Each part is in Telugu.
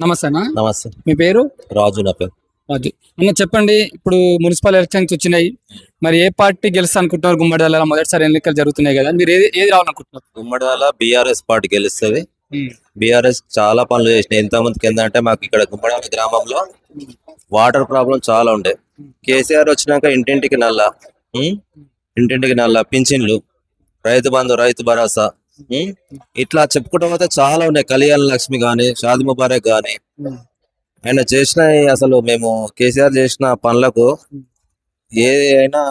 నమస్తే అన్న. నమస్తే. మీ పేరు? రాజు నా పేరు. రాజు అన్న, చెప్పండి. ఇప్పుడు మున్సిపల్ ఎలక్షన్స్ వచ్చినాయి, మరి ఏ పార్టీ గెలుస్తా అనుకుంటున్నారు? గుమ్మడిదల మొదటిసారి ఎన్నికలు జరుగుతున్నాయి కదా, మీరు ఏది రావాలనుకుంటున్నారు? గుమ్మడివాల బీఆర్ఎస్ పార్టీ గెలుస్తుంది. బీఆర్ఎస్ చాలా పనులు చేసినాయి. ఎంతమందికి ఏంటంటే మాకు ఇక్కడ గుమ్మడివాల గ్రామంలో వాటర్ ప్రాబ్లం చాలా ఉండే. కేసీఆర్ వచ్చినాక ఇంటింటికి నల్ల పింఛన్లు, రైతు బంధు, రైతు భరోసా, ఇట్లా చెప్పుకుంటూ పోతే చాలా ఉన్నాయి. కళ్యాణ లక్ష్మి గాని, షాది ముబారక్ గాని, ఆయన చేసిన అసలు మేము కేసీఆర్ చేసిన పనులకు ఏదైనా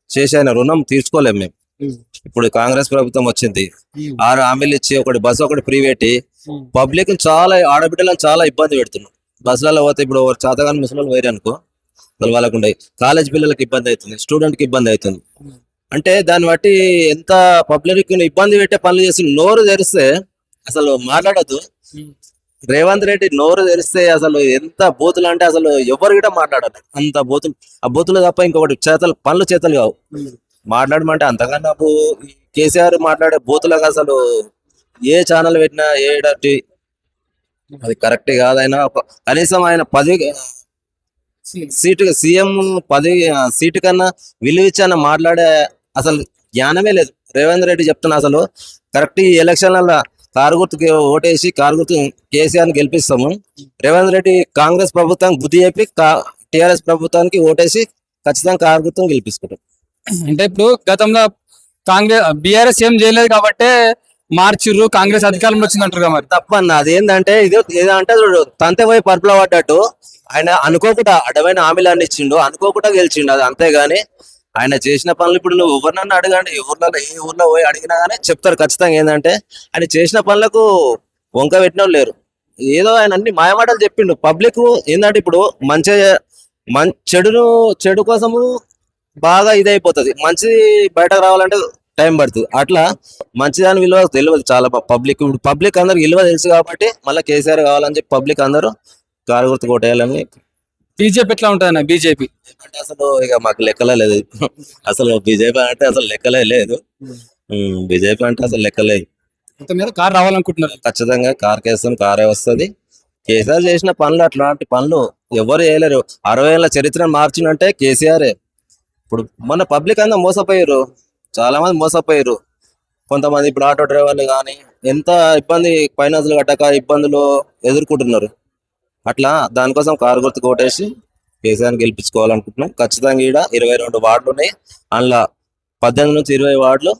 చేసి ఆయన రుణం తీర్చుకోలేము మేము. ఇప్పుడు కాంగ్రెస్ ప్రభుత్వం వచ్చింది, 6 హామీలు ఇచ్చి ఒకటి బస్సు ఒకటి ఫ్రీ పెట్టి పబ్లిక్ చాలా ఆడబిడ్డలను చాలా ఇబ్బంది పెడుతున్నాం. బస్సులలో పోతే ఇప్పుడు చాతగాని ముసలి వేరే అనుకో వాళ్ళకు ఉండే, కాలేజ్ పిల్లలకి ఇబ్బంది అవుతుంది, స్టూడెంట్ కి ఇబ్బంది అవుతుంది. అంటే దాన్ని బట్టి ఎంత పబ్లిక్ ఇబ్బంది పెట్టే పనులు చేసి నోరు తెరిస్తే అసలు మాట్లాడద్దు. రేవంత్ రెడ్డి నోరు తెరిస్తే అసలు ఎంత బూతులు అంటే అసలు ఎవరు కూడా మాట్లాడాలి, అంత బూతులు. ఆ బూతులు తప్ప ఇంకొకటి పనులు చేతలు కావు. మాట్లాడమంటే అంతకన్నా కేసీఆర్ మాట్లాడే బూతులకు అసలు ఏ ఛానల్ పెట్టినా ఏడటి అది కరెక్ట్ కాదైనా. కనీసం ఆయన 10 సీటు సీఎం 10 సీటు కన్నా విలువిచ్చాన మాట్లాడే అసలు జ్ఞానమే లేదు. రేవంత్ రెడ్డి చెప్తున్నా అసలు కరెక్ట్ ఈ ఎలక్షన్ల కారు గుర్తుకి ఓటేసి కారు గుర్తు కేసీఆర్ ని గెలిపిస్తాము. రేవంత్ రెడ్డి కాంగ్రెస్ ప్రభుత్వానికి బుద్ధి చెప్పి టిఆర్ఎస్ ప్రభుత్వానికి ఓటేసి ఖచ్చితంగా కారు గుర్తును గెలిపించుకుంటాం. అంటే ఇప్పుడు గతంలో బీఆర్ఎస్ ఏం చేయలేదు కాబట్టి మార్చిర్రు, కాంగ్రెస్ అధికారంలో వచ్చిందంటారు. మరి తప్పన్న అదేంటంటే ఏదంటే తంతే పోయి పరుపులో పడ్డట్టు ఆయన అనుకోకుండా అడవైన హామీలన్నీ ఇచ్చిండు, అనుకోకుండా గెలిచిండు. అది అంతేగాని ఆయన చేసిన పనులు ఇప్పుడు నువ్వు ఎవరినన్నా అడగండి, ఏ ఊర్లో పోయి అడిగినా గానీ చెప్తారు ఖచ్చితంగా. ఏంటంటే ఆయన చేసిన పనులకు వంక పెట్టిన వాళ్ళు లేరు. ఏదో ఆయన అన్ని మాయమాటలు చెప్పిండు. పబ్లిక్ ఏంటంటే ఇప్పుడు చెడు కోసము బాగా ఇదైపోతుంది, మంచి బయటకు రావాలంటే టైం పడుతుంది. అట్లా మంచిదాని విలువ తెలియదు చాలా పబ్లిక్ అందరికి విలువ తెలుసు కాబట్టి మళ్ళీ కేసీఆర్ కావాలని చెప్పి పబ్లిక్ అందరూ కారు గుర్తు కొట్టేయాలని. బీజేపీ ఎట్లా ఉంటుంది? బీజేపీ అంటే అసలు ఇక మాకు లెక్కలే లేదు. అసలు బీజేపీ అంటే అసలు లెక్కలే లేదు. బీజేపీ అంటే అసలు లెక్కలేదు. కారు రావాలనుకుంటున్నారు? ఖచ్చితంగా కార్ కేస్తాం, కారే వస్తుంది. కేసీఆర్ చేసిన పనులు అట్లాంటి పనులు ఎవరు చేయలేరు. 60 ఏళ్ళ చరిత్రను మార్చినంటే కేసీఆరే. ఇప్పుడు మొన్న పబ్లిక్ అంతా మోసపోయారు, చాలా మంది మోసపోయారు. కొంతమంది ఇప్పుడు ఆటో డ్రైవర్లు కానీ ఎంత ఇబ్బంది, ఫైనాన్స్లు కట్టక ఇబ్బందులు ఎదుర్కొంటున్నారు. అట్లా దానికోసం కారు గుర్తు కొట్టేసి కేసీఆర్ గెలిపించుకోవాలనుకుంటున్నాం. ఖచ్చితంగా ఈడ 22 వార్డులు ఉన్నాయి, అందులో 18 నుంచి 20 వార్డులు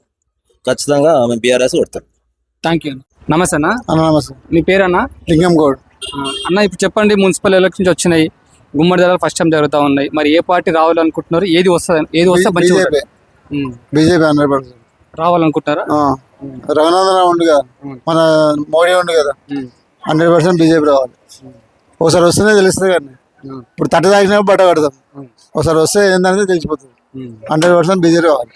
ఖచ్చితంగా మేము బీఆర్ఎస్ కొడతాం. Thank you. నమస్తే అన్న. నమస్తే. మీ పేరు అన్న? లింగం గౌడ్ అన్న. ఇప్పుడు చెప్పండి, మున్సిపల్ ఎలక్షన్స్ వచ్చినాయి, గుమ్మడిదల ఫస్ట్ టైం జరుగుతూ ఉన్నాయి. మరి ఏ పార్టీ రావాలనుకుంటున్నారు? ఏది వస్తే బీజేపీ 100% రావాలనుకుంటారా? రఘునందరావు ఉండు కదా, మన మోడీ ఉండు కదా, 100% బీజేపీ రావాలి. ఒకసారి వస్తేనే తెలుస్తుంది కానీ ఇప్పుడు తట్ట తాగినా బట్ట కడతాం. ఒకసారి వస్తే ఏంటనేది తెలిసిపోతుంది. 100% బీజేపీ రావాలి.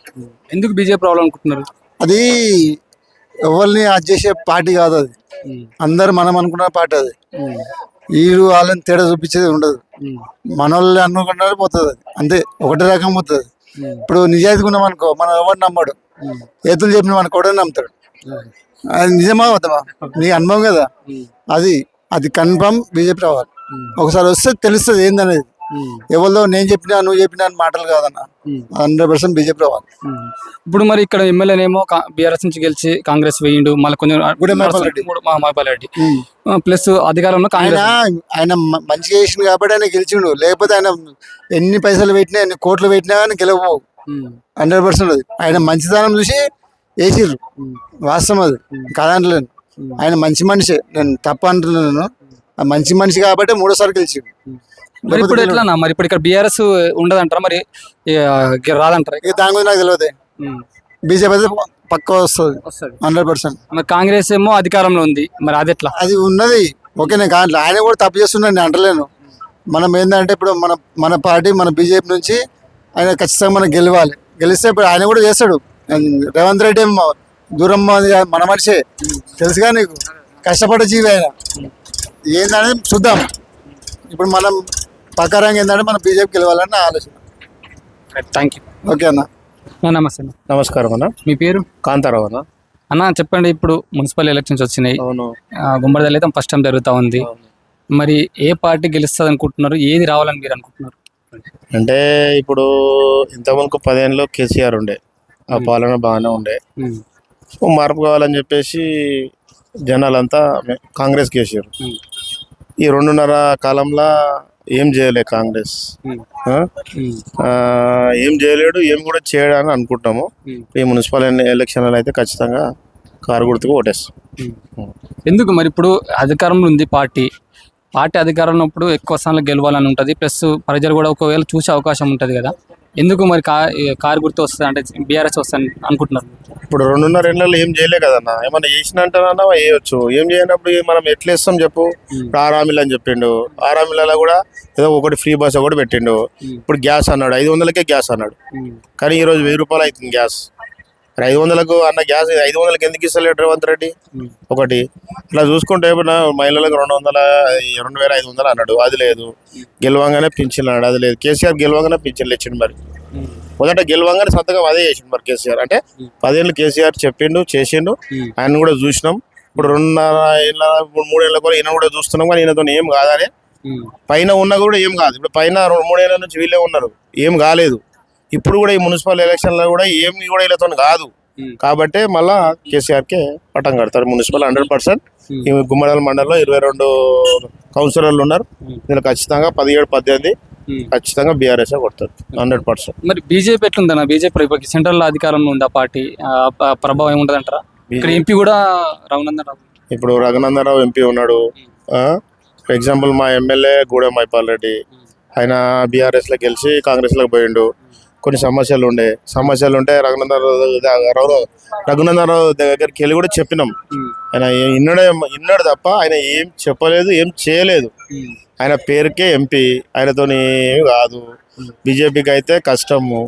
ఎందుకు బీజేపీ రావాలనుకుంటున్నారు? అది ఎవరిని అది చేసే పార్టీ కాదు, అది అందరు మనం అనుకున్న పార్టీ. అది వీళ్ళు వాళ్ళని తేడా చూపించేది ఉండదు. మన వాళ్ళు అనుకుంటారు పోతుంది, అది అంతే, ఒకటే రకం పోతుంది. ఇప్పుడు నిజాయితీగా ఉన్నాం అనుకో, మనం ఎవరు నమ్మడు. ఏతులు చెప్పిన మనకు కూడా నమ్ముతాడు. అది నిజమా అవుతామా, నీ అనుభవం కదా. అది కన్ఫర్మ్ బీజేపీ రావాలి. ఒకసారి వస్తే తెలుస్తుంది ఏందనేది. ఎవరిలో నేను చెప్పినా నువ్వు చెప్పినా మాటలు కాదన్న, 100% బీజేపీ రావాలి. ఇప్పుడు మరి ఇక్కడ ఎమ్మెల్యేనేమో బీఆర్ఎస్ నుంచి గెలిచి కాంగ్రెస్ వేయిండు, మళ్ళీ కొంచెం మహేపాల్ ప్లస్ అధికారంలో ఆయన మంచిగా చేసిండు కాబట్టి ఆయన గెలిచిండు. లేకపోతే ఆయన ఎన్ని పైసలు పెట్టినా, ఎన్ని కోట్లు పెట్టినా కానీ గెలవవు. 100% అది ఆయన మంచితనం చూసి వేసిర్రు. వాస్తవం అది కాదంటలేను. ఆయన మంచి మనిషి, నేను తప్ప అంటున్నాను. మంచి మనిషి కాబట్టి 3సారి గెలిచిండు. మరి ఇప్పుడు ఎట్లా? మరి ఇప్పుడు ఇక్కడ బీఆర్ఎస్ ఉండదంటారా? మరి రాదంటారా? దాని గురించి నాకు తెలియదు. బీజేపీ అయితే పక్కా వస్తుంది 100%. మరి కాంగ్రెస్ ఏమో అధికారంలో ఉంది, మరి అది ఎట్లా? అది ఉన్నది ఓకేనే కానీ ఆయన కూడా తప్పు చేస్తున్నాడు, నేను అంటలేను. మనం ఏంటంటే ఇప్పుడు మన పార్టీ, మన బీజేపీ నుంచి ఆయన ఖచ్చితంగా మనం గెలవాలి. గెలిస్తే ఇప్పుడు ఆయన కూడా చేస్తాడు. రేవంత్ రెడ్డి ఏమో దూరం మన మనిషే, తెలుసుగా నీకు, కష్టపడే జీవి ఆయన. ఏంటనేది చూద్దాం. ఇప్పుడు మనం ప్రకారంగా ఏంటంటే మనం బీజేపీ గెలవాలని నా ఆలోచన. Thank you. ఓకే అన్న. నమస్తే అన్న. నమస్కారం అన్న. మీ పేరు? కాంతారావు అన్న. అన్న చెప్పండి, ఇప్పుడు మున్సిపల్ ఎలక్షన్స్ వచ్చినాయి, అవును, గుమ్మడిదల అయితే ఫస్ట్ టైం జరుగుతూ ఉంది. మరి ఏ పార్టీ గెలుస్తుంది అనుకుంటున్నారు, ఏది రావాలని మీరు అనుకుంటున్నారు? అంటే ఇప్పుడు ఇంతకుముందు 10 ఏళ్ళలో కేసీఆర్ ఉండే, ఆ పాలన బాగానే ఉండే. సో మార్పు కావాలని చెప్పేసి జనాలంతా కాంగ్రెస్ కేసీఆర్ ఈ 2.5 కాలంలో ఏం చేయలే కాంగ్రెస్. ఆ? ఏం చేయలేడు, ఏం కూడా చేయడని అనుకుంటాము. ఈ మున్సిపల్ ఎలక్షన్లలో అయితే ఖచ్చితంగా కారు గుర్తుకు ఓటేస్తాం. ఎందుకు మరి ఇప్పుడు అధికారంలో ఉంది పార్టీ అధికారంలో ఉన్నప్పుడు ఎక్కువ స్థానాలు గెలవాలని ఉంటుంది, ప్లస్ ప్రజలు కూడా ఒకవేళ చూసే అవకాశం ఉంటుంది కదా, ఎందుకు మరి కారు గుర్తు వస్తుంది అంటే బీఆర్ఎస్ వస్తుంది అనుకుంటున్నారు? ఇప్పుడు 2.5 ఏళ్ళలో ఏం చేయలే కదన్నా, ఏమన్నా చేసిన అంటారా వేయచ్చు. ఏం చేయనప్పుడు మనం ఎట్లా ఇస్తాం చెప్పు. ఇప్పుడు 6 హామీలు అని చెప్పిండు, 6 హామీలలో కూడా ఏదో ఒకటి ఫ్రీ బస్ ఒకటి పెట్టిండు. ఇప్పుడు గ్యాస్ అన్నాడు, 500కే గ్యాస్ అన్నాడు, కానీ ఈరోజు 1000 రూపాయలు అవుతుంది గ్యాస్. 500కు అన్న గ్యాస్ 500కి ఎందుకు ఇస్తలేడు రేవంత్ రెడ్డి? ఒకటి ఇట్లా చూసుకుంటే ఇప్పుడు మహిళలకు 2,500 అన్నాడు, అది లేదు. గెలవంగానే పింఛన్ అన్నాడు, అది లేదు. కేసీఆర్ గెలవంగానే పింఛన్లు ఇచ్చిండు. మరి మొదట గెలవంగానే సంతకం అదే చేసిండు మరి కేసీఆర్. అంటే 10 ఏళ్ళు కేసీఆర్ చెప్పిండు, చేసిండు, ఆయన కూడా చూసినాం. ఇప్పుడు 2.5 ఏళ్ళ 3 ఏళ్ళ కూడా ఈయన కూడా చూస్తున్నాం, కానీ ఈయనతో ఏం కాదని. పైన ఉన్నా కూడా ఏం కాదు. ఇప్పుడు పైన 3 ఏళ్ళ నుంచి వీళ్ళే ఉన్నారు, ఏం కాలేదు. ఇప్పుడు కూడా ఈ మున్సిపల్ ఎలక్షన్లో కూడా ఏమి కూడా వీళ్ళతో కాదు. కాబట్టి మళ్ళా కేసీఆర్కే పట్టం కడతారు మున్సిపల్ 100%. ఈ గుమ్మడాల మండలంలో 22 కౌన్సిలర్లు ఉన్నారు, దీనిలో ఖచ్చితంగా 17-18 ఖచ్చితంగా బీఆర్ఎస్ కొడతారు 100%. మరి బీజేపీ ఎట్లుందన్న? బీజేపీ సెంట్రల్ అధికారంలో ఉంది, ఆ పార్టీ ప్రభావం ఏముంటది అంటారా? ఇక్కడ ఎంపీ కూడా రఘునందన్ రావు, ఇప్పుడు రఘునందన్ రావు ఎంపీ ఉన్నాడు. ఫర్ ఎగ్జాంపుల్ మా ఎమ్మెల్యే గూడెం మైపాల్ రెడ్డి, ఆయన బీఆర్ఎస్ లో గెలిచి కాంగ్రెస్ లోకి పోయిండు. కొన్ని సమస్యలు ఉంటే రఘునందన్ రావు దగ్గరికి వెళ్ళి కూడా చెప్పినాం. ఆయన ఇన్నాడు తప్ప ఆయన ఏం చెప్పలేదు, ఏం చేయలేదు. ఆయన పేరుకే ఎంపీ, ఆయనతో ఏమి కాదు. బీజేపీకి అయితే కష్టము,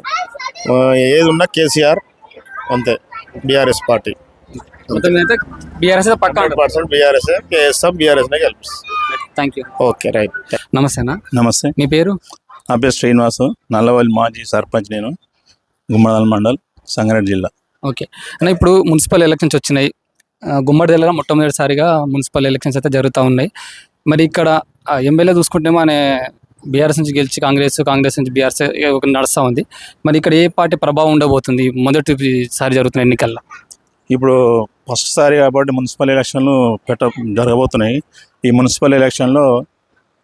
ఏది ఉన్నా కేసీఆర్ అంతే. బీఆర్ఎస్ పార్టీ బీఆర్ఎస్ పక్కా 100% బీఆర్ఎస్ కేఎస్ఎం బీఆర్ఎస్ గెలిపిస్తాం. Thank you. Okay right. నమస్తే అన్న. నమస్తే, మీ పేరు? నా పేరు శ్రీనివాసు, నల్లవల్లి మాజీ సర్పంచ్ నేను, గుమ్మడాల మండల్, సంగారెడ్డి జిల్లా. ఓకే అన్న, ఇప్పుడు మున్సిపల్ ఎలక్షన్స్ వచ్చినాయి, గుమ్మడి దగ్గర మొట్టమొదటిసారిగా మున్సిపల్ ఎలక్షన్స్ అయితే జరుగుతూ ఉన్నాయి. మరి ఇక్కడ ఎమ్మెల్యే చూసుకుంటే మన బీఆర్ఎస్ నుంచి గెలిచి కాంగ్రెస్ నుంచి బీఆర్ఎస్ నడుస్తూ ఉంది. మరి ఇక్కడ ఏ పార్టీ ప్రభావం ఉండబోతుంది మొదటిసారి జరుగుతున్న ఎన్నికల్లో? ఇప్పుడు ఫస్ట్ సారి కాబట్టి మున్సిపల్ ఎలక్షన్లు జరగబోతున్నాయి. ఈ మున్సిపల్ ఎలక్షన్లో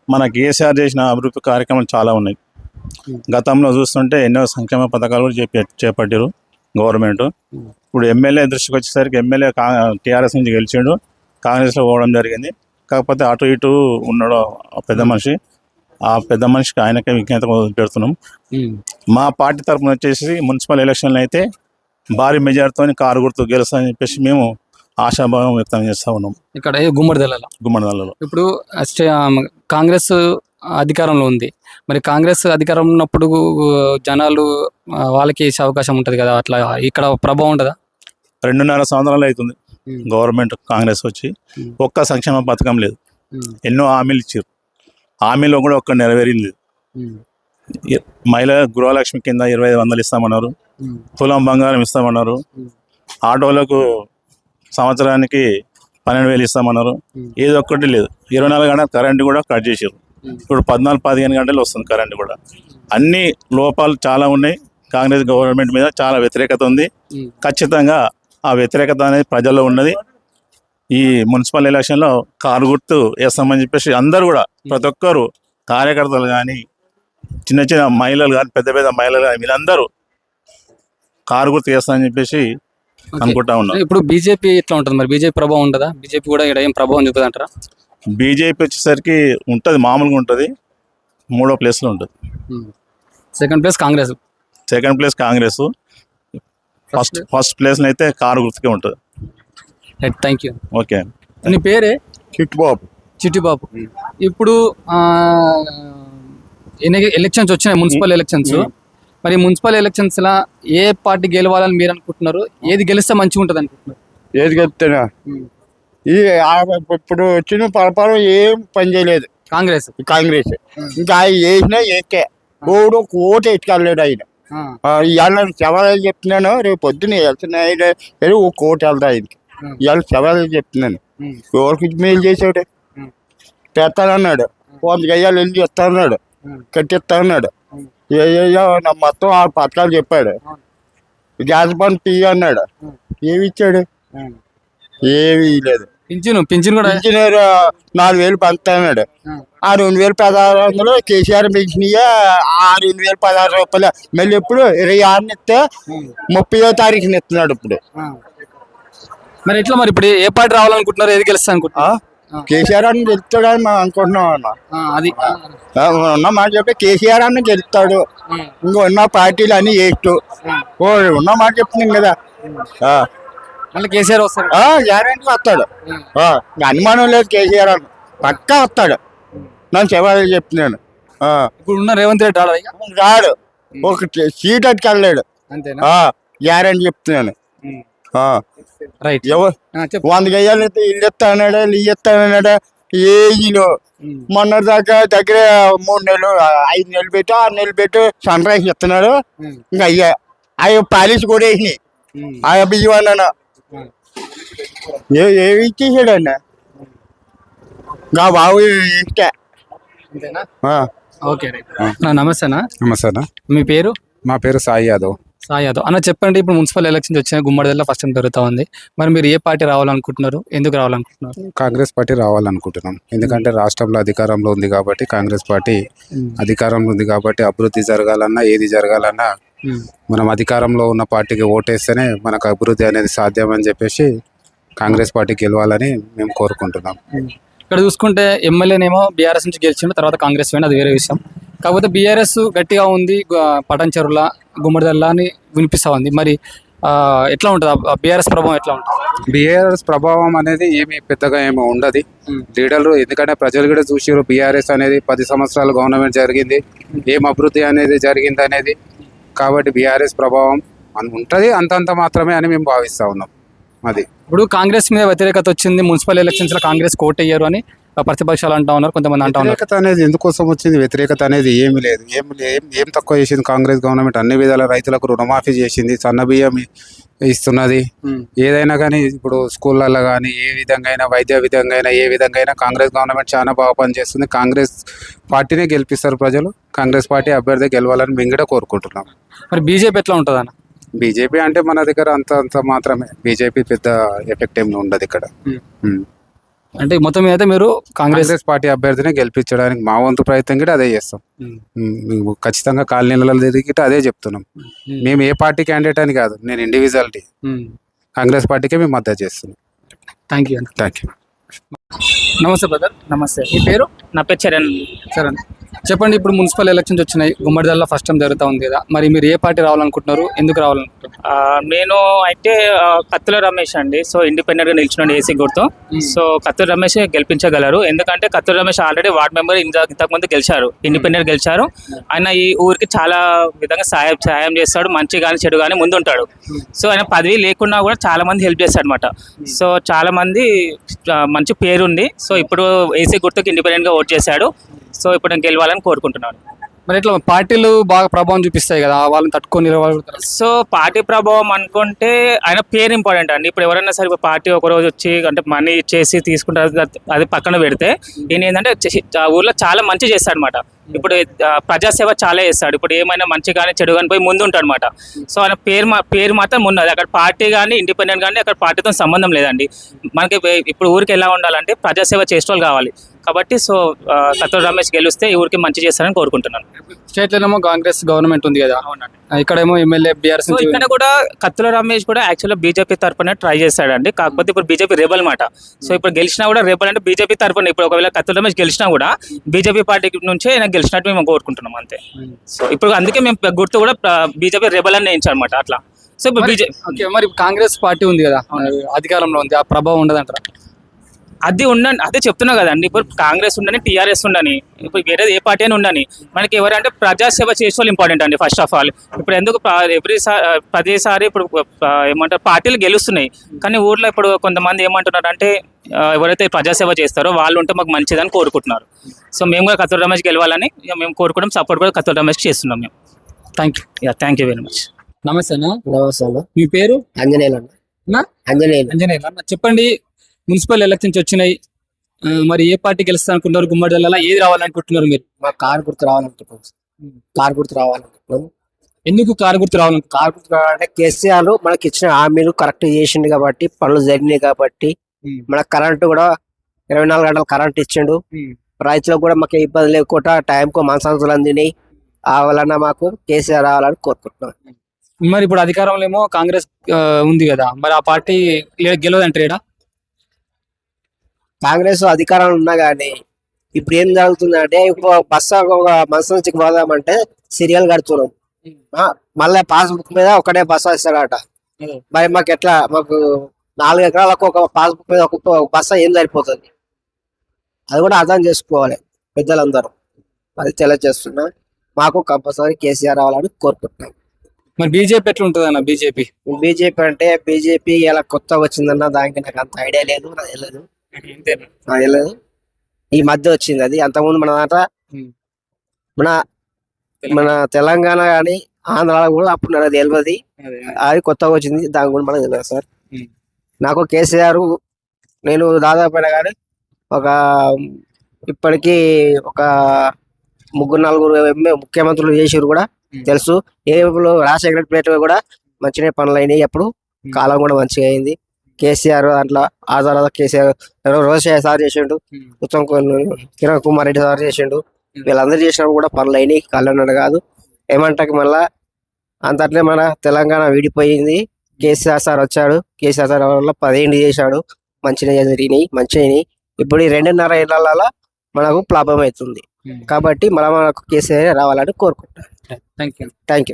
మన కేసీఆర్ చేసిన అభివృద్ధి కార్యక్రమాలు చాలా ఉన్నాయి. గతంలో చూస్తుంటే ఎన్నో సంక్షేమ పథకాలు కూడా చేపట్టారు గవర్నమెంట్. ఇప్పుడు ఎమ్మెల్యే దృష్టికి వచ్చేసరికి ఎమ్మెల్యే టీఆర్ఎస్ నుంచి గెలిచిండు, కాంగ్రెస్లో పోవడం జరిగింది. కాకపోతే అటు ఇటు ఉన్నాడు పెద్ద మనిషి, ఆ పెద్ద మనిషికి ఆయనకే విజ్ఞత పెడుతున్నాం. మా పార్టీ తరఫున వచ్చేసి మున్సిపల్ ఎలక్షన్లు అయితే భారీ మెజార్టీతో కారు గుర్తు గెలుస్తామని చెప్పేసి మేము ఆశాభావం వ్యక్తం చేస్తూ ఉన్నాం. ఇక్కడ గుమ్మడిదలలో ఇప్పుడు కాంగ్రెస్ అధికారంలో ఉంది. మరి కాంగ్రెస్ అధికారంలో ఉన్నప్పుడు జనాలు వాళ్ళకి వేసే అవకాశం ఉంటుంది కదా, అట్లా ఇక్కడ ప్రభావం ఉంటుందా? 2.5 సంవత్సరాలు అవుతుంది గవర్నమెంట్ కాంగ్రెస్ వచ్చి, ఒక్క సంక్షేమ పథకం లేదు. ఎన్నో హామీలు ఇచ్చారు, హామీలో కూడా ఒక్క నెరవేరింది. మహిళా గృహలక్ష్మి కింద 2500 ఇస్తామన్నారు, తులం బంగారం ఇస్తామన్నారు, ఆటోలకు సంవత్సరానికి 12,000 ఇస్తామన్నారు. ఏది ఒక్కటి లేదు. 24 గంటల కరెంటు కూడా కట్ చేసారు. ఇప్పుడు 14-15 గంటలు వస్తుంది కరెంటు కూడా. అన్ని లోపాలు చాలా ఉన్నాయి. కాంగ్రెస్ గవర్నమెంట్ మీద చాలా వ్యతిరేకత ఉంది. ఖచ్చితంగా ఆ వ్యతిరేకత అనేది ప్రజల్లో ఉన్నది. ఈ మున్సిపల్ ఎలక్షన్లో కారు గుర్తు వేస్తామని చెప్పేసి అందరూ కూడా, ప్రతి ఒక్కరు కార్యకర్తలు కానీ, చిన్న చిన్న మహిళలు కానీ, పెద్ద పెద్ద మహిళలు కానీ, వీళ్ళందరూ కారు గుర్తు వేస్తామని చెప్పేసి అనుకుంటా ఉన్నారు. ఇప్పుడు బీజేపీ ఎట్లా ఉంటుంది మరి? బీజేపీ ప్రభావం ఉంటుందా? బీజేపీ కూడా ఇక్కడ ఏం ప్రభావం చూపుతుంది అంటారా? బీజేపీ వచ్చేసరికి ఉంటుంది, మామూలుగా ఉంటుంది, 3వ ప్లేస్లో ఉంటుంది. సెకండ్ ప్లేస్ కాంగ్రెస్, ఫస్ట్ ప్లేస్లో అయితే కారు గుర్తుకే ఉంటుంది. Thank you. ఓకే. నీ పేరే? చిట్టిబాబు. ఇప్పుడు ఎలక్షన్స్ వచ్చినాయి, మున్సిపల్ ఎలక్షన్స్. మరి మున్సిపల్ ఎలక్షన్స్ లా ఏ పార్టీ గెలవాలని మీరు అనుకుంటున్నారు? ఏది గెలిస్తే మంచిగా ఉంటుంది అనుకుంటున్నారు? ఏది చెప్తున్నా, ఇది ఇప్పుడు వచ్చిన పరపరం ఏం పని చేయలేదు కాంగ్రెస్. ఇంకా ఆయన చేసినా ఏకే ఓడు ఓటు ఎట్టుకెళ్ళాడు ఆయన. ఇవాళ సవాళ్ళు చెప్తున్నాను, రేపు పొద్దున వెళ్తున్నాయి ఒక కోటి వెళ్తా ఆయనకి. ఇవాళ సవాళ్ళు చెప్తున్నాను, ఎవరికి మేలు చేసాడు? పెడతానన్నాడు. 100 గయ్యాలు వెళ్ళి ఇస్తా అన్నాడు, కట్టిస్తా అన్నాడు. ఏయో నా మొత్తం 6 పథకాలు చెప్పాడు. గ్యాస్ బండ్ టీ అన్నాడు, ఏమి ఇచ్చాడు? ఏమీ లేదు. పింఛన్ కూడా ఇంజనీర్ 4,000 పంచుతాడు. ఆ 2,1600 కేసీఆర్ పెంచినాయా 2,16 రూపాయలు. మళ్ళీ ఎప్పుడు 26 ఇస్తే 30వ తారీఖున ఇస్తున్నాడు. ఇప్పుడు మరి ఎట్లా మరి ఇప్పుడు ఏ పార్టీ రావాలనుకుంటున్నారు, ఏది గెలుస్తా అనుకుంటున్నారు? కేసీఆర్ అని గెలుస్తాడని మనం అనుకుంటున్నాం అన్న. అది ఉన్న మాట చెప్తే కేసీఆర్ అన్న గెలుస్తాడు. ఇంకా ఉన్న పార్టీలు అన్ని వేస్ట్. ఉన్న మాట చెప్తున్నాం కదా. మళ్ళీ కేసీఆర్ వస్తారు. గ్యారెంటీ వస్తాడు. అనుమానం లేదు, కేసీఆర్ అని పక్కా వస్తాడు. నేను చెప్పాలి చెప్తున్నాను. ఇప్పుడు ఉన్న రేవంత్ రెడ్డి రాడా ఇక? రాడు, ఒక సీట్ అట్టుకెళ్ళాడు. అంతేనా? గ్యారెంటీ చెప్తున్నాను. రైట్. ఎవరు 100 గయ్యాలు ఇల్లు ఇస్తానన్నాడా, ఇల్లు ఇస్తానన్నాడా? ఏజీలో మొన్న దాకా దగ్గర 3 నెలలు 5 నెలలు పెట్టు 6 నెలలు పెట్టు సన్ రైజ్ ఇస్తున్నాడు. ఇంకా అయ్యో పాలిష్ కూడా వేసినాయి. బియ్యం అన్నా ఏమి ఇచ్చేసాడు అన్న. బాబు ఇష్టే. Okay right. నమస్తేనా? నమస్తే అన్న. మీ పేరు? మా పేరు సాయి యాదవ్. సాయి యాదవ్ అన్న, చెప్పండి. ఇప్పుడు మున్సిపల్ ఎలక్షన్స్ వచ్చినాయి, గుమ్మడిదల్లో ఫస్ట్ టైం జరుగుతూ ఉంది. మరి మీరు ఏ పార్టీ రావాలనుకుంటున్నారు, ఎందుకు రావాలనుకుంటున్నారు? కాంగ్రెస్ పార్టీ రావాలనుకుంటున్నాం. ఎందుకంటే రాష్ట్రంలో అధికారంలో ఉంది కాబట్టి, కాంగ్రెస్ పార్టీ అధికారంలో ఉంది కాబట్టి అభివృద్ధి జరగాలన్నా ఏది జరగాలన్నా మనం అధికారంలో ఉన్న పార్టీకి ఓటేస్తేనే మనకు అభివృద్ధి అనేది సాధ్యం అని చెప్పేసి కాంగ్రెస్ పార్టీ గెలవాలని మేము కోరుకుంటున్నాం. ఇక్కడ చూసుకుంటే ఎమ్మెల్యేనేమో బీఆర్ఎస్ నుంచి గెలిచిండు, తర్వాత కాంగ్రెస్ పోయిన, అది వేరే విషయం. కాకపోతే బీఆర్ఎస్ గట్టిగా ఉంది, పటంచెరుల గుమ్మడిదల్లా అని వినిపిస్తూ ఉంది. మరి ఎట్లా ఉంటుంది బీఆర్ఎస్ ప్రభావం, ఎట్లా ఉంటుంది? బీఆర్ఎస్ ప్రభావం అనేది పెద్దగా ఏమి ఉండదు లీడర్లు. ఎందుకంటే ప్రజలు కూడా చూసారు బీఆర్ఎస్ అనేది 10 సంవత్సరాలు గవర్నమెంట్ జరిగింది, ఏం అభివృద్ధి అనేది జరిగింది అనేది. కాబట్టి బీఆర్ఎస్ ప్రభావం ఉంటుంది, అంతంత మాత్రమే అని మేము భావిస్తూ ఉన్నాం. అది ఇప్పుడు కాంగ్రెస్ మీద వ్యతిరేకత వచ్చింది, మున్సిపల్ ఎలక్షన్స్ లో కాంగ్రెస్ కోటయ్యారు అని ప్రతిపక్షాలు అంటా ఉన్నారు, కొంతమంది అంటా ఉన్నారు. వ్యతిరేకత అనేది ఎందుకోసం వచ్చింది? వ్యతిరేకత అనేది ఏమి లేదు. ఏం తక్కువ చేసింది కాంగ్రెస్ గవర్నమెంట్? అన్ని విధాల రైతులకు రుణమాఫీ చేసింది, సన్న బియ్యం ఇస్తున్నది. ఏదైనా కానీ ఇప్పుడు స్కూళ్ళల్లో కానీ ఏ విధంగా అయినా, వైద్య విధంగా అయినా, ఏ విధంగా అయినా కాంగ్రెస్ గవర్నమెంట్ చాలా బాగా పనిచేస్తుంది. కాంగ్రెస్ పార్టీనే గెలిపిస్తారు ప్రజలు. కాంగ్రెస్ పార్టీ అభ్యర్థి గెలవాలని మేము కూడా కోరుకుంటున్నాం. మరి బీజేపీ ఎట్లా ఉంటుంది అన్న? బీజేపీ అంటే మన దగ్గర అంత మాత్రమే. బీజేపీ పెద్ద ఎఫెక్ట్ ఏమి ఉండదు ఇక్కడ. అంటే మొత్తం మీద అయితే మీరు కాంగ్రెస్ పార్టీ అభ్యర్థిని గెలిపించడానికి మా వంతు ప్రయత్నం కూడా అదే చేస్తాం. మేము ఖచ్చితంగా కాలనీలలో తిరిగి అదే చెప్తున్నాం. మేము ఏ పార్టీ క్యాండిడేట్ అని కాదు, నేను ఇండివిజువాలిటీ. కాంగ్రెస్ పార్టీకే మేము మద్దతు చేస్తున్నాం. Thank you. Thank you. నమస్తే బ్రదర్. నమస్తే. మీ పేరు? నా పేరు చరణ్. చరణ్, చెప్పండి. ఇప్పుడు మున్సిపల్ ఎలక్షన్స్ వచ్చినాయి, గుమ్మడిదల్లో ఫస్ట్ టైం జరుగుతూ ఉంది కదా, మరి మీరు ఏ పార్టీ రావాలనుకుంటున్నారు, ఎందుకు రావాలనుకుంటున్నారు? నేను అయితే కత్తుల రమేష్ అండి. సో ఇండిపెండెంట్ గా నిల్చున్నాడు ఏసీ గుర్తు. సో కత్తుల రమేష్ గెలిపించగలరు, ఎందుకంటే కత్తుల రమేష్ ఆల్రెడీ వార్డ్ మెంబర్ ఇంతకుముందు గెలిచారు, ఇండిపెండెంట్ గెలిచారు. ఆయన ఈ ఊరికి చాలా విధంగా సాయం చేస్తాడు, మంచి కానీ చెడు కానీ ముందుంటాడు. సో ఆయన పదవి లేకున్నా కూడా చాలా మంది హెల్ప్ చేస్తాడు అనమాట. సో చాలా మంది మంచి పేరుంది. సో ఇప్పుడు ఏసీ గుర్తుకి ఇండిపెండెంట్ గా ఓట్ చేశాడు. సో ఇప్పుడు నేను గెలవాలని కోరుకుంటున్నాను. మరి ఇట్లా పార్టీలు బాగా ప్రభావం చూపిస్తాయి కదా, వాళ్ళని తట్టుకొని నిలబడతారు. సో పార్టీ ప్రభావం అనుకుంటే ఆయన పేరు ఇంపార్టెంట్ అండి. ఇప్పుడు ఎవరైనా సరే పార్టీ ఒకరోజు వచ్చి అంటే మనీ ఇచ్చేసి తీసుకుంటారు, అది పక్కన పెడితే ఈయన ఏంటంటే ఊర్లో చాలా మంచి చేస్తాడు అనమాట. ఇప్పుడు ప్రజాసేవ చాలా చేస్తాడు. ఇప్పుడు ఏమైనా మంచి కానీ చెడు కానీ పోయి ముందు ఉంటాడు అనమాట. సో ఆయన పేరు మాత్రం ఉన్నది. అక్కడ పార్టీ కానీ ఇండిపెండెంట్ కానీ అక్కడ పార్టీతో సంబంధం లేదండి. మనకి ఇప్పుడు ఊరికి ఎలా ఉండాలంటే ప్రజాసేవ చేసే వాళ్ళు కావాలి. కాబట్టి సో కత్తుల రమేష్ గెలిస్తే ఈ ఊరికి మంచి చేస్తారని కోరుకుంటున్నాను. స్టేట్లోనేమో కాంగ్రెస్ గవర్నమెంట్ ఉంది కదా, ఇక్కడేమో ఎమ్మెల్యే బీఆర్ఎస్. సో ఇక్కడ కూడా కత్తుల రమేష్ కూడా యాక్చువల్గా బీజేపీ తరఫున ట్రై చేస్తాడండి. కాకపోతే ఇప్పుడు బీజేపీ రెబల్ మాట. సో ఇప్పుడు గెలిచినా కూడా రెబల్ అంటే బీజేపీ తరఫున. ఇప్పుడు ఒకవేళ కత్తుల రమేష్ గెలిచినా కూడా బీజేపీ పార్టీ నుంచే ఆయన గెలిచినట్టు మేము కోరుకుంటున్నాం అంతే. సో ఇప్పుడు అందుకే మేము గుర్తు కూడా బీజేపీ రెబల్ అని వేయించామన్నమాట అట్లా. సో ఇప్పుడు ఓకే, మరి కాంగ్రెస్ పార్టీ ఉంది కదా అధికారంలో ఉంది, ఆ ప్రభావం ఉండదంటారా? అది ఉండండి, అదే చెప్తున్నా కదండి. ఇప్పుడు కాంగ్రెస్ ఉండని, టీఆర్ఎస్ ఉండని, ఇప్పుడు వేరే ఏ పార్టీ అని ఉండని, మనకి ఎవరంటే ప్రజాసేవ చేసే వాళ్ళు ఇంపార్టెంట్ అండి ఫస్ట్ ఆఫ్ ఆల్. ఇప్పుడు ఎందుకు ప్రతిసారి ఇప్పుడు ఏమంటారు పార్టీలు గెలుస్తున్నాయి, కానీ ఊర్లో ఇప్పుడు కొంతమంది ఏమంటున్నారు అంటే ఎవరైతే ప్రజాసేవ చేస్తారో వాళ్ళు ఉంటే మాకు మంచిదని కోరుకుంటున్నారు. సో మేము కూడా కత్తుల రమేష్ గెలవాలని మేము కోరుకోవడం, సపోర్ట్ కూడా కత్తుల రమేష్ చేస్తున్నాం మేము. Thank you. Thank you very much. నమస్తే అన్న. నమస్తే అన్న. మీ పేరు? ఆంజనేయులు అన్న. అన్న ఆంజనేయులు. అంజనేయులు అన్న, చెప్పండి. మున్సిపల్ ఎలక్షన్స్ వచ్చినాయి, మరి ఏ పార్టీ గెలుస్తా అనుకుంటున్నారు? గుమ్మడి జిల్లాలో ఏది రావాలనుకుంటున్నారు మీరు? మాకు కారు గుర్తు రావాలనుకుంటున్నాం. కారు గుర్తు రావాలనుకుంటున్నాం. ఎందుకు కారు గుర్తు రావాలనుకుంటున్నారు? కారు గుర్తు రావాలంటే కేసీఆర్ మనకి ఇచ్చిన హామీలు కరెక్ట్ చేసిండు కాబట్టి, పనులు జరిగినాయి కాబట్టి, మన కరెంటు కూడా 24 గంటలు కరెంట్ ఇచ్చిండు. రైతులకు కూడా మాకు ఇబ్బంది లేకుండా టైంకు మనసంతులు అందినాయి. ఆ వలన మాకు కేసీఆర్ రావాలని కోరుకుంటున్నాం. మరి ఇప్పుడు అధికారంలో ఏమో కాంగ్రెస్ ఉంది కదా, మరి ఆ పార్టీ గెలవదంటారు ఈడ? కాంగ్రెస్ అధికారం ఉన్నా కానీ ఇప్పుడు ఏం జరుగుతుందంటే, ఇప్పుడు బస్సు ఒక బస్సు నుంచి పోదామంటే సీరియల్ కడుతున్నాం. మళ్ళీ పాస్బుక్ మీద ఒకటే బస్సు ఇస్తాడట. మరి మాకు ఎట్లా? మాకు 4 ఎకరాలకు ఒక పాస్బుక్ మీద ఒక బస్సు ఏం సరిపోతుంది? అది కూడా అర్థం చేసుకోవాలి పెద్దలందరూ. అది తెలియజేస్తున్నా. మాకు కంపల్సరీ కేసీఆర్ రావాలని కోరుకుంటున్నాం. మరి బీజేపీ ఎట్లా ఉంటుంది అన్న? బీజేపీ అంటే బీజేపీ ఇలా కొత్తగా వచ్చిందన్న దానికి నాకు అంత ఐడియా లేదు, నాకు తెలియదు. తెలియదు, ఈ మధ్య వచ్చింది అది. అంతకుముందు మన దాంట్లో మన తెలంగాణ కానీ ఆంధ్రాలో కూడా అప్పుడు నాకు తెలియదు. అది కొత్తగా వచ్చింది, దాని కూడా మనకు తెలియదు సార్. నాకు కేసీఆర్ నేను దాదాపు కానీ ఒక ఇప్పటికీ ఒక 3-4 ముఖ్యమంత్రులు చేసారు కూడా తెలుసు. రాజశేఖర ప్లేట్ కూడా మంచిగా పనులు అయినాయి. అప్పుడు కాలం కూడా మంచిగా అయింది. కేసీఆర్ దాంట్లో ఆధార కేసీఆర్ రోషయ్య సార్ చేసిండు, కిరణ్ కుమార్ రెడ్డి సార్ చేసిండు. వీళ్ళందరూ చేసినప్పుడు కూడా పనులు అయినాయి, కాలం కాదు. ఏమంటాకి మళ్ళా అంతట్లే మన తెలంగాణ విడిపోయింది. కేసీఆర్ సార్ వచ్చాడు. కేసీఆర్ సార్ వల్ల 10 ఏళ్ళు చేశాడు. మంచిగా జరిగినాయి, మంచిగా అయినాయి. ఇప్పుడు ఈ 2.5 ఏళ్ళ మనకు ప్రాబ్లం అవుతుంది. కాబట్టి మనకు కేసీఆర్ రావాలని కోరుకుంటాను. Thank you. Thank you.